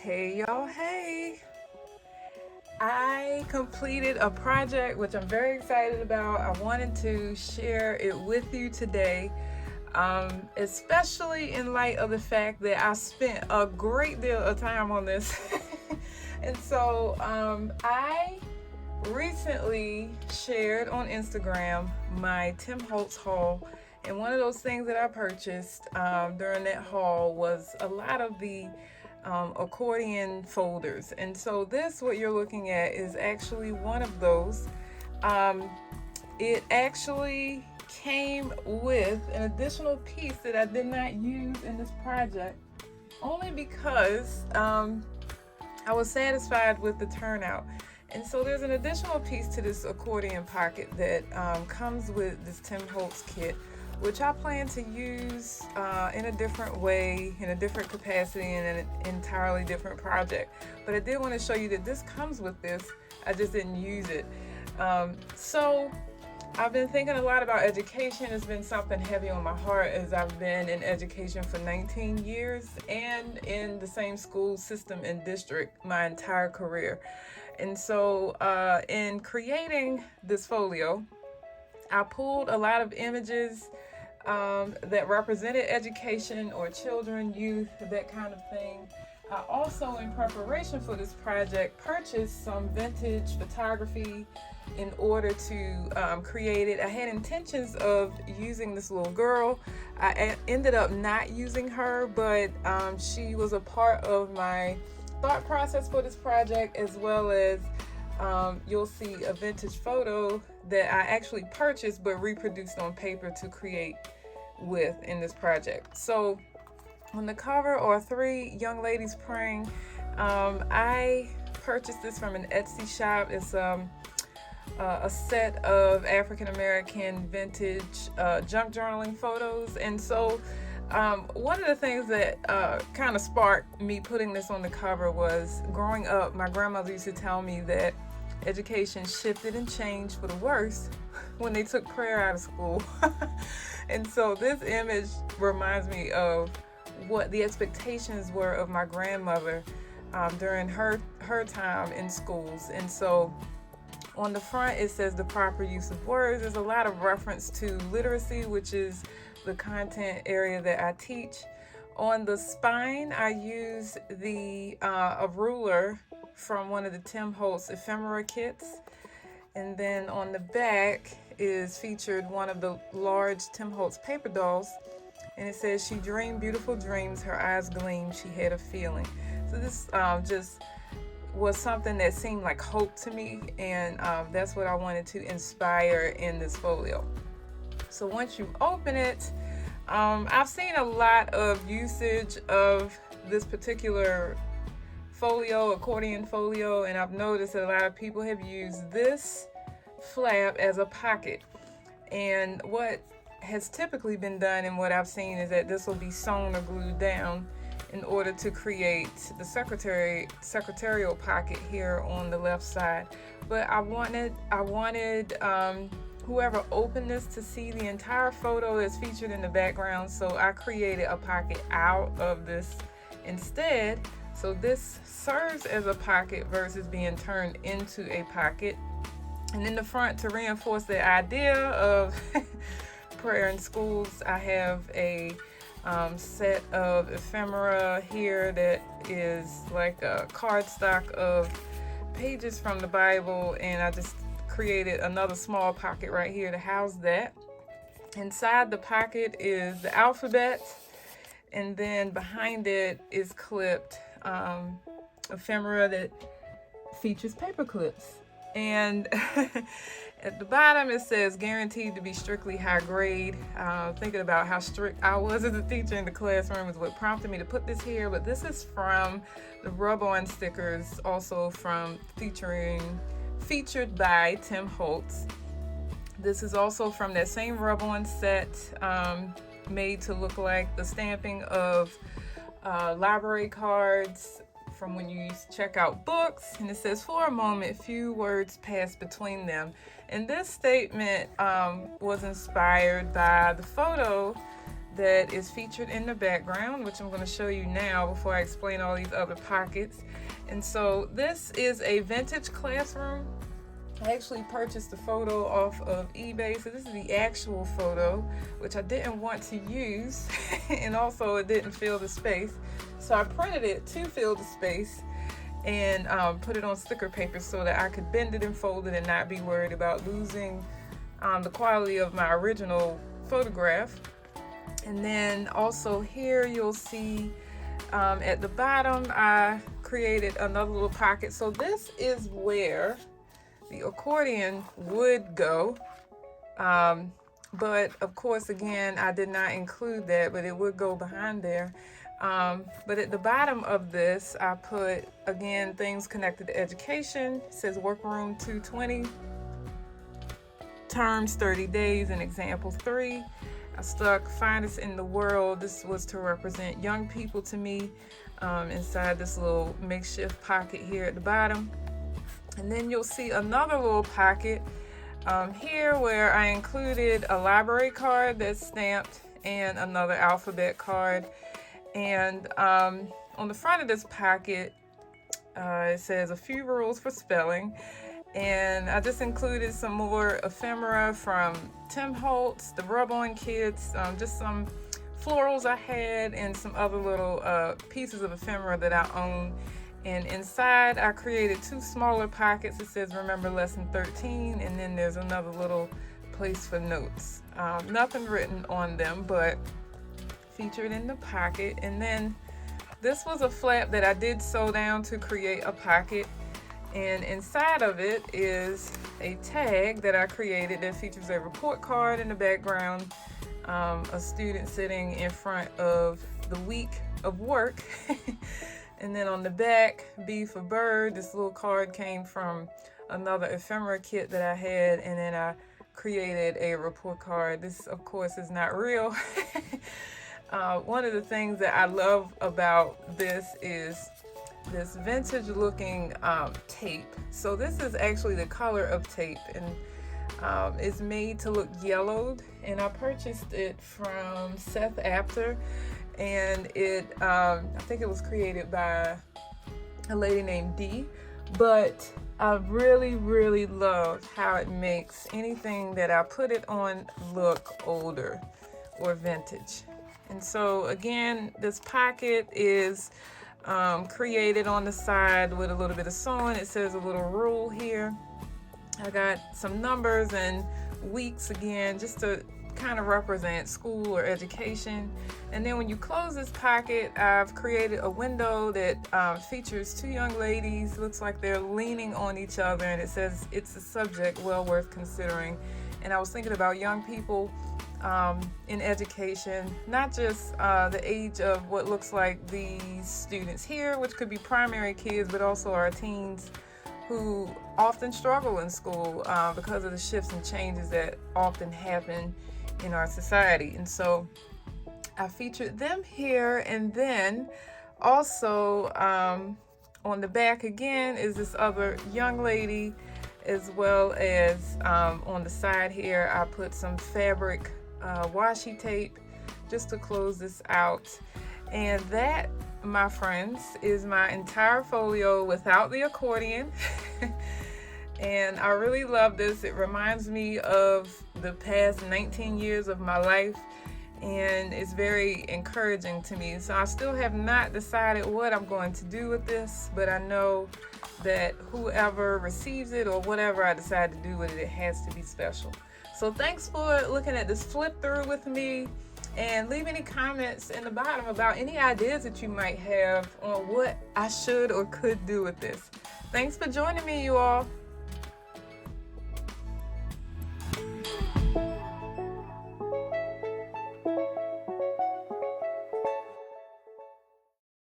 Hey y'all, hey! I completed a project which I'm very excited about. I wanted to share it with you today, especially in light of the fact that I spent a great deal of time on this. I recently shared on Instagram my Tim Holtz haul. And one of those things that I purchased during that haul was a lot of the accordion folders. And so this, what you're looking at, is actually one of those. Um, it actually came with an additional piece that I did not use in this project, only because I was satisfied with the turnout. And so there's an additional piece to this accordion pocket that comes with this Tim Holtz kit, which I plan to use in a different way, in a different capacity, in an entirely different project. But I did want to show you that this comes with this. I just didn't use it. So I've been thinking a lot about education. It's been something heavy on my heart as I've been in education for 19 years and in the same school system and district my entire career. And so in creating this folio, I pulled a lot of images that represented education or children, youth, that kind of thing. I also, in preparation for this project, purchased some vintage photography in order to create it. I had intentions of using this little girl. I ended up not using her, but she was a part of my thought process for this project, as well as you'll see a vintage photo that I actually purchased but reproduced on paper to create with in this project. So on the cover are three young ladies praying. I purchased this from an Etsy shop. It's a set of African American vintage junk journaling photos. And so one of the things that kind of sparked me putting this on the cover was, growing up, my grandmother used to tell me that education shifted and changed for the worse when they took prayer out of school. And so this image reminds me of what the expectations were of my grandmother during her time in schools. And so on the front it says the proper use of words. There's a lot of reference to literacy, which is the content area that I teach. On the spine I use a ruler from one of the Tim Holtz ephemera kits. And then on the back is featured one of the large Tim Holtz paper dolls. And it says, "She dreamed beautiful dreams, her eyes gleamed, she had a feeling." So this just was something that seemed like hope to me, and that's what I wanted to inspire in this folio. So once you open it, I've seen a lot of usage of this particular folio, accordion folio, and I've noticed that a lot of people have used this flap as a pocket. And what has typically been done, and what I've seen, is that this will be sewn or glued down in order to create the secretarial pocket here on the left side. But I wanted whoever opened this to see the entire photo that's featured in the background, so I created a pocket out of this instead. So this serves as a pocket versus being turned into a pocket. And in the front, to reinforce the idea of prayer in schools, I have a set of ephemera here that is like a cardstock of pages from the Bible, and I just created another small pocket right here to house that. Inside the pocket is the alphabet, and then behind it is clipped ephemera that features paper clips. And at the bottom it says, "Guaranteed to be strictly high grade." Thinking about how strict I was as a teacher in the classroom is what prompted me to put this here. But this is from the rub-on stickers, also featured by Tim Holtz. This is also from that same rub-on set, made to look like the stamping of library cards from when you used to check out books. And it says, "For a moment, few words passed between them." And this statement was inspired by the photo that is featured in the background, which I'm going to show you now before I explain all these other pockets. And so this is a vintage classroom. I actually purchased the photo off of eBay, so this is the actual photo, which I didn't want to use, and also it didn't fill the space. So I printed it to fill the space and put it on sticker paper so that I could bend it and fold it and not be worried about losing the quality of my original photograph. And then also here you'll see at the bottom I created another little pocket. So this is where the accordion would go, but of course again I did not include that, but it would go behind there. But at the bottom of this I put again things connected to education. It says workroom 220, terms 30 days, and example 3. I stuck finest in the world. This was to represent young people to me, inside this little makeshift pocket here at the bottom. And then you'll see another little pocket here where I included a library card that's stamped and another alphabet card. And on the front of this pocket, it says a few rules for spelling. And I just included some more ephemera from Tim Holtz, the Rub-On Kids, just some florals I had, and some other little pieces of ephemera that I own. And inside I created 2 smaller pockets. It says remember lesson 13, and then there's another little place for notes. Nothing written on them, but featured in the pocket. And then this was a flap that I did sew down to create a pocket, and inside of it is a tag that I created that features a report card in the background, a student sitting in front of the week of work. And then on the back, B for bird. This little card came from another ephemera kit that I had, and then I created a report card. This, of course, is not real. One of the things that I love about this is this vintage looking tape. So this is actually the color of tape, and it's made to look yellowed, and I purchased it from Seth Apter. And it I think it was created by a lady named Dee, but I really love how it makes anything that I put it on look older or vintage. And so again, this pocket is created on the side with a little bit of sewing. It says a little rule here. I got some numbers and weeks again, just to kind of represent school or education. And then when you close this pocket, I've created a window that features 2 young ladies. Looks like they're leaning on each other, and it says it's a subject well worth considering. And I was thinking about young people in education, not just the age of what looks like these students here, which could be primary kids, but also our teens who often struggle in school because of the shifts and changes that often happen in our society. And so I featured them here. And then also on the back again is this other young lady, as well as on the side here I put some fabric washi tape just to close this out. And that, my friends, is my entire folio without the accordion. And I really love this. It reminds me of the past 19 years of my life, and it's very encouraging to me. So I still have not decided what I'm going to do with this, but I know that whoever receives it or whatever I decide to do with it, it has to be special. So thanks for looking at this flip through with me, and leave any comments in the bottom about any ideas that you might have on what I should or could do with this. Thanks for joining me, you all.